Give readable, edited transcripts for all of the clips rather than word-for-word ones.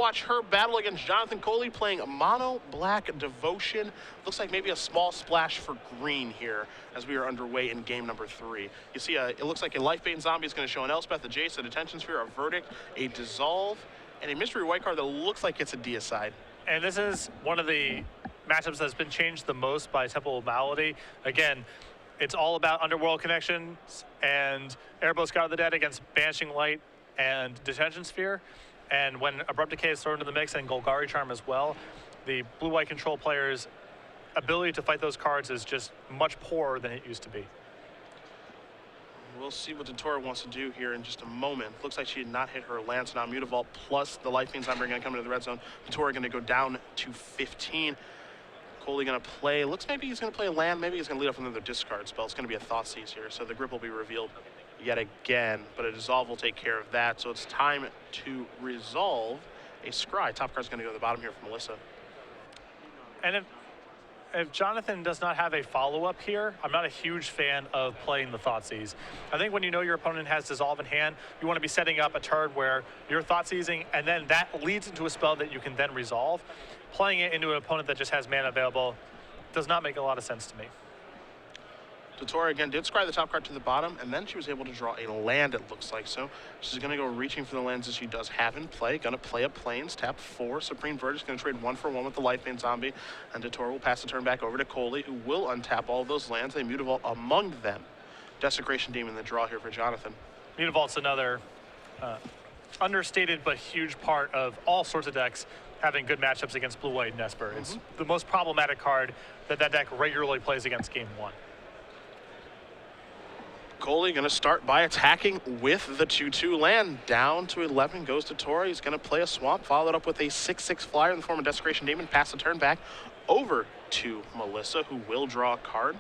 watch her battle against Jonathon Kohli playing Mono Black Devotion. Looks like maybe a small splash for green here as we are underway in game number 3. You see, it looks like a Life-Bane Zombie is going to show an Elspeth, a Jace, a Detention Sphere, a Verdict, a Dissolve, and a Mystery White card that looks like it's a Deicide. And this is one of the matchups that's been changed the most by Temple of Malady. Again, it's all about Underworld Connections and Erebos God of the Dead against Banishing Light and Detention Sphere. And when Abrupt Decay is thrown into the mix and Golgari Charm as well, the blue-white control player's ability to fight those cards is just much poorer than it used to be. We'll see what DeTora wants to do here in just a moment. Looks like she did not hit her land, so now Mutavault plus the Life-Bane Zombie are going to come into the red zone. DeTora going to go down to 15. Kohli going to play, looks maybe he's going to play a land, maybe he's going to lead off another discard spell. It's going to be a Thoughtseize here, so the grip will be revealed yet again, but a Dissolve will take care of that. So it's time to resolve a Scry. Top card's going to go to the bottom here for Melissa. And if Jonathon does not have a follow-up here, I'm not a huge fan of playing the Thoughtseize. I think when you know your opponent has Dissolve in hand, you want to be setting up a turn where you're Thoughtseizing, and then that leads into a spell that you can then resolve. Playing it into an opponent that just has mana available does not make a lot of sense to me. DeTora again did scry the top card to the bottom, and then she was able to draw a land, it looks like. So she's going to go reaching for the lands that she does have in play. Going to play up Plains, tap 4. Supreme Verdict is going to trade 1 for 1 with the Life-Bane Zombie, and DeTora will pass the turn back over to Kohli, who will untap all of those lands. They Mutavault among them. Desecration Demon, the draw here for Jonathon. Mutavault's another understated but huge part of all sorts of decks having good matchups against Blue-White and Esper. It's the most problematic card that deck regularly plays against game 1. Kohli going to start by attacking with the 2/2 land. Down to 11 goes DeTora. He's going to play a Swamp, followed up with a 6/6 flyer in the form of Desecration Demon. Pass the turn back over to Melissa, who will draw a card.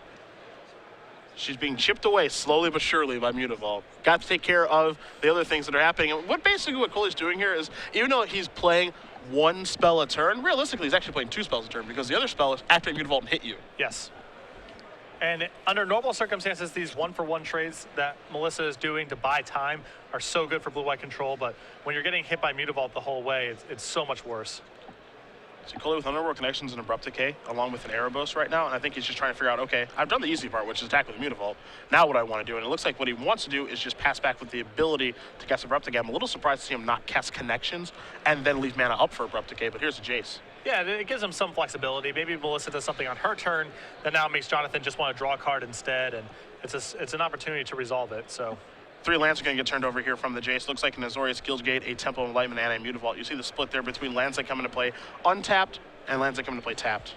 She's being chipped away slowly but surely by Mutavault. Got to take care of the other things that are happening. And what Kohli's doing here is, even though he's playing 1 spell a turn, realistically he's actually playing 2 spells a turn, because the other spell is activate Mutavault and hit you. Yes. And under normal circumstances, these 1-for-1 trades that Melissa is doing to buy time are so good for blue-white control, but when you're getting hit by Mutavault the whole way, it's so much worse. So Kohli with Underworld Connections and Abrupt Decay, along with an Erebos right now, and I think he's just trying to figure out, okay, I've done the easy part, which is attack with Mutavault. Now what I want to do, and it looks like what he wants to do is just pass back with the ability to cast Abrupt Decay. I'm a little surprised to see him not cast Connections and then leave mana up for Abrupt Decay, but here's a Jace. Yeah, it gives him some flexibility. Maybe Melissa does something on her turn that now makes Jonathon just want to draw a card instead, and it's an opportunity to resolve it. So 3 lands are going to get turned over here from the Jace. Looks like an Azorius Guildgate, a Temple of Enlightenment, and a Mutavault. You see the split there between lands that come into play untapped and lands that come into play tapped.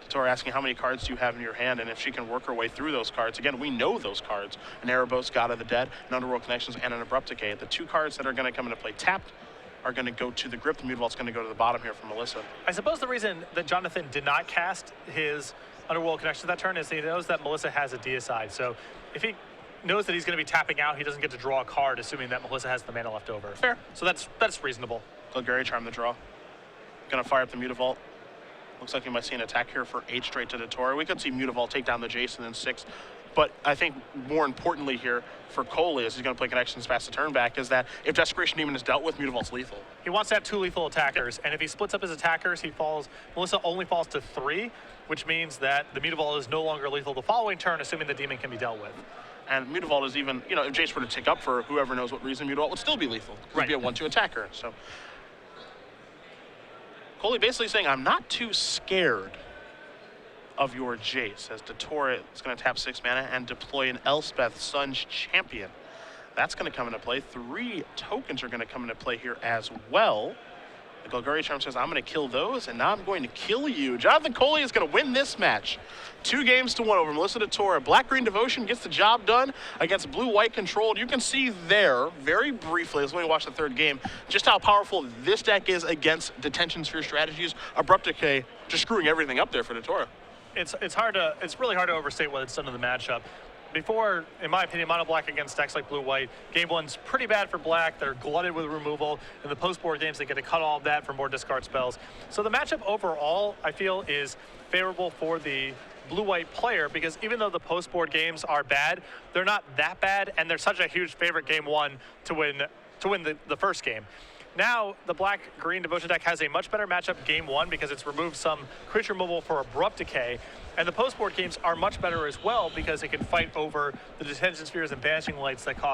DeTora asking how many cards do you have in your hand, and if she can work her way through those cards. Again, we know those cards. An Erebos, God of the Dead, an Underworld Connections, and an Abrupt Decay. The 2 cards that are going to come into play tapped are going to go to the grip. The Mutavault's going to go to the bottom here for Melissa. I suppose the reason that Jonathon did not cast his Underworld Connection that turn is he knows that Melissa has a Deicide. So if he knows that he's going to be tapping out, he doesn't get to draw a card, assuming that Melissa has the mana left over. Fair. So that's reasonable. Golgari Charm the draw. Going to fire up the Mutavault. Looks like we might see an attack here for 8 straight to DeTora. We could see Mutavault take down the Jace and then 6. But I think more importantly here for Kohli, as he's going to play Connections past the turn back, is that if Desecration Demon is dealt with, Mutavault's lethal. He wants to have 2 lethal attackers, and if he splits up his attackers, Melissa only falls to 3, which means that the Mutavault is no longer lethal the following turn, assuming the demon can be dealt with. And Mutavault is even, if Jace were to tick up for whoever knows what reason, Mutavault would still be lethal. Right. He'd be a 1/2 attacker. So Kohli basically saying, I'm not too scared of your Jace, as DeTora is going to tap 6 mana and deploy an Elspeth Sun's Champion. That's going to come into play. 3 tokens are going to come into play here as well. The Golgari Charm says, I'm going to kill those, and now I'm going to kill you. Jonathon Kohli is going to win this match. 2-1 over Melissa DeTora. Black-Green Devotion gets the job done against Blue-White Controlled. You can see there, very briefly, as we watch the 3rd game, just how powerful this deck is against Detention Sphere strategies. Abrupt Decay just screwing everything up there for DeTora. It's really hard to overstate what it's done to the matchup. Before, in my opinion, mono black against decks like blue-white, game 1's pretty bad for black. They're glutted with removal. In the post-board games, they get to cut all of that for more discard spells. So the matchup overall, I feel, is favorable for the blue-white player, because even though the post-board games are bad, they're not that bad, and they're such a huge favorite game 1 to win the first game. Now, the black-green Devotion deck has a much better matchup game 1 because it's removed some creature removal for Abrupt Decay. And the post-board games are much better as well because it can fight over the Detention Spheres and Banishing Lights that cause